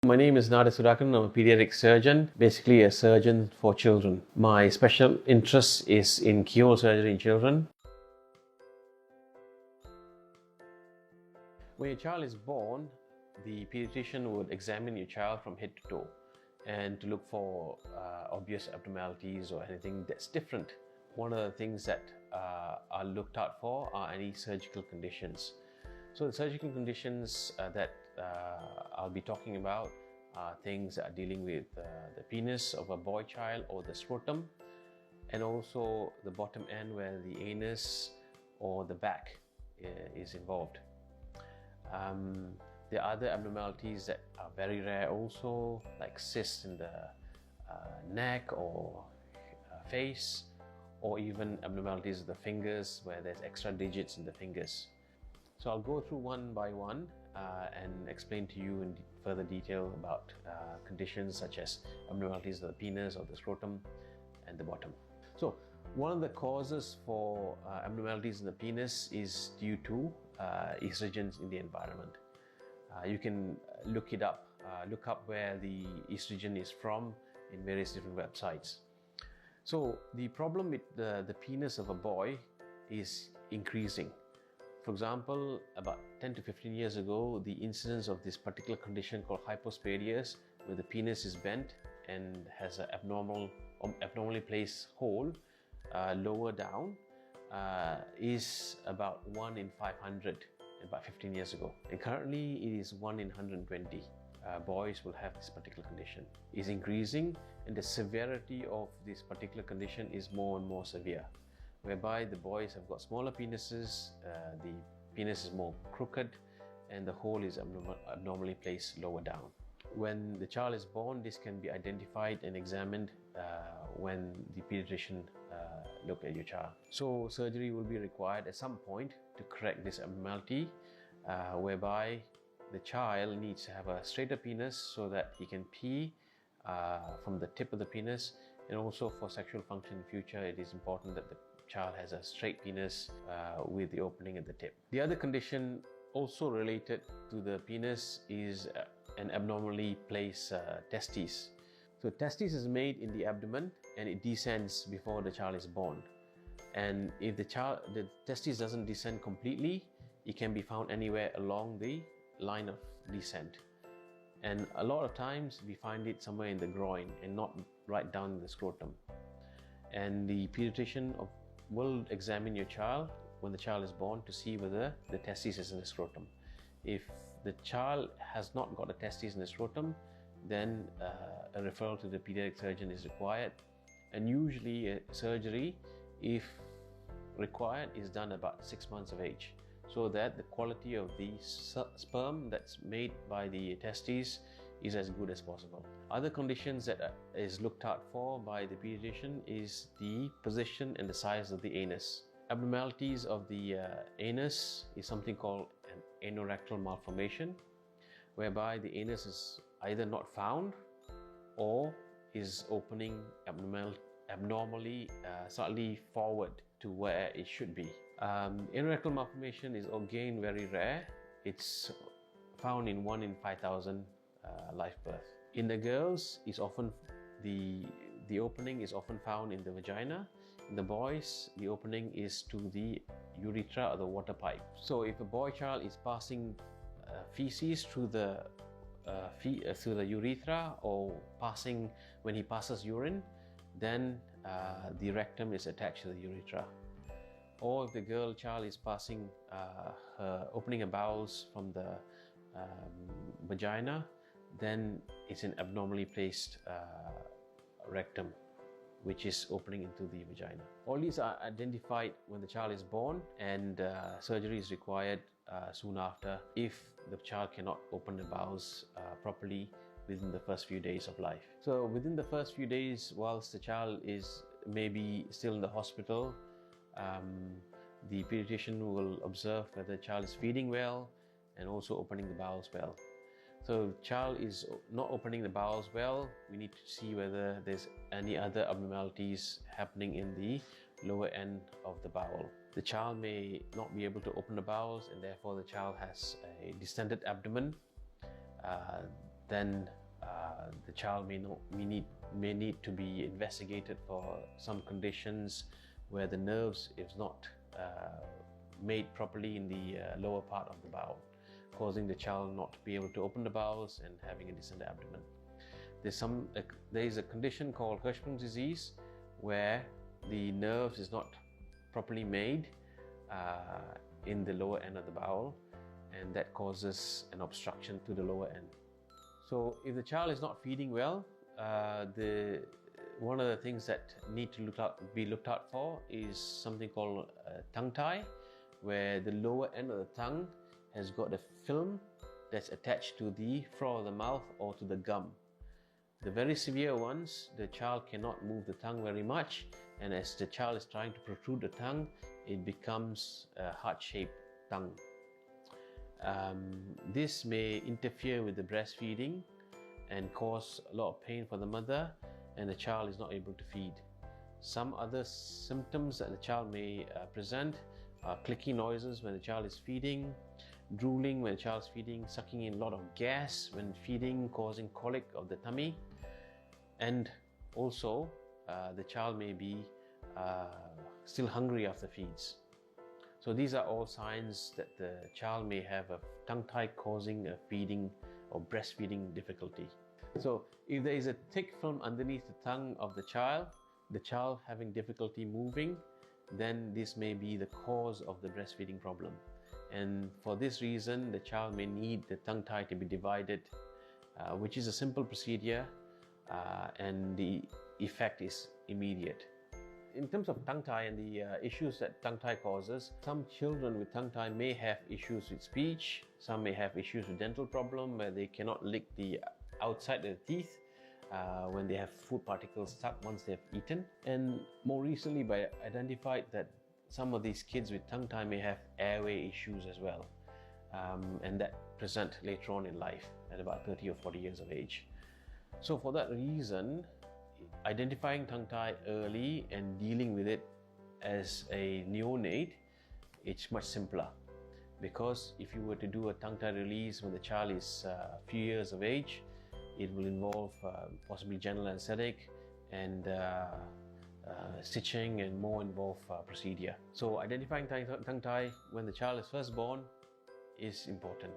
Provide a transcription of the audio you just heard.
My name is Nada Sudhakan. I'm a pediatric surgeon, basically a surgeon for children. My special interest is in keyhole surgery in children. When your child is born, the pediatrician would examine your child from head to toe and to look for obvious abnormalities or anything that's different. One of the things that are looked out for are any surgical conditions. So the surgical conditions that I'll be talking about are things that are dealing with the penis of a boy child or the scrotum, and also the bottom end where the anus or the back is involved. There are other abnormalities that are very rare also, like cysts in the neck or face, or even abnormalities of the fingers where there's extra digits in the fingers. So I'll go through one by one and explain to you in further detail about conditions such as abnormalities of the penis or the scrotum and the bottom. So one of the causes for abnormalities in the penis is due to estrogens in the environment. You can look it up, look up where the estrogen is from in various different websites. So the problem with the penis of a boy is increasing. For example, about 10 to 15 years ago, the incidence of this particular condition called hypospadias, where the penis is bent and has an abnormally placed hole lower down, is about 1 in 500 about 15 years ago. And currently it is 1 in 120 boys will have this particular condition. It's increasing, and the severity of this particular condition is more and more severe, whereby the boys have got smaller penises, the penis is more crooked, and the hole is abnormally placed lower down. When the child is born, this can be identified and examined when the pediatrician look at your child. So surgery will be required at some point to correct this abnormality, whereby the child needs to have a straighter penis so that he can pee from the tip of the penis, and also for sexual function in future, it is important that the child has a straight penis with the opening at the tip. The other condition also related to the penis is an abnormally placed testes. So testes is made in the abdomen and it descends before the child is born. And if the testes doesn't descend completely, it can be found anywhere along the line of descent. And a lot of times we find it somewhere in the groin and not right down in the scrotum. And the pediatrician will examine your child when the child is born to see whether the testes is in the scrotum. If the child has not got a testes in the scrotum, then a referral to the pediatric surgeon is required. And usually a surgery, if required, is done about 6 months of age, so that the quality of the sperm that's made by the testes is as good as possible. Other conditions that is looked out for by the pediatrician is the position and the size of the anus. Abnormalities of the anus is something called an anorectal malformation, whereby the anus is either not found or is opening abnormally slightly forward to where it should be. Anorectal malformation is again very rare. It's found in 1 in 5,000 live birth. In the girls, is often the opening is often found in the vagina. In the boys, the opening is to the urethra or the water pipe. So if a boy child is passing feces through the urethra, or passing when he passes urine, then the rectum is attached to the urethra. Or if the girl child is passing her opening her bowels from the vagina, then it's an abnormally placed rectum, which is opening into the vagina. All these are identified when the child is born, and surgery is required soon after if the child cannot open the bowels properly within the first few days of life. So within the first few days, whilst the child is maybe still in the hospital, the pediatrician will observe whether the child is feeding well and also opening the bowels well. So if the child is not opening the bowels well, we need to see whether there's any other abnormalities happening in the lower end of the bowel. The child may not be able to open the bowels, and therefore the child has a distended abdomen. then the child may need to be investigated for some conditions where the nerves is not made properly in the lower part of the bowel, causing the child not to be able to open the bowels and having a distended abdomen. There is a condition called Hirschsprung's disease where the nerves is not properly made in the lower end of the bowel, and that causes an obstruction to the lower end. So if the child is not feeding well, one of the things that need to be looked out for is something called tongue tie, where the lower end of the tongue has got a film that's attached to the floor of the mouth or to the gum. The very severe ones, the child cannot move the tongue very much, and as the child is trying to protrude the tongue, it becomes a heart-shaped tongue. This may interfere with the breastfeeding and cause a lot of pain for the mother, and the child is not able to feed. Some other symptoms that the child may present are clicking noises when the child is feeding, drooling when the child is feeding, sucking in a lot of gas when feeding, causing colic of the tummy, and also the child may be still hungry after feeds. So these are all signs that the child may have a tongue tie causing a feeding or breastfeeding difficulty. So if there is a thick film underneath the tongue of the child having difficulty moving, then this may be the cause of the breastfeeding problem. And for this reason, the child may need the tongue tie to be divided, which is a simple procedure, and the effect is immediate. In terms of tongue tie and the issues that tongue tie causes, some children with tongue tie may have issues with speech, some may have issues with dental problem where they cannot lick the outside of the teeth when they have food particles stuck once they have eaten. And more recently, I identified that some of these kids with tongue tie may have airway issues as well, and that present later on in life at about 30 or 40 years of age. So for that reason, identifying tongue tie early and dealing with it as a neonate, it's much simpler, because if you were to do a tongue tie release when the child is a few years of age, it will involve possibly general anesthetic and stitching and more involved procedure. So identifying tongue tie when the child is first born is important.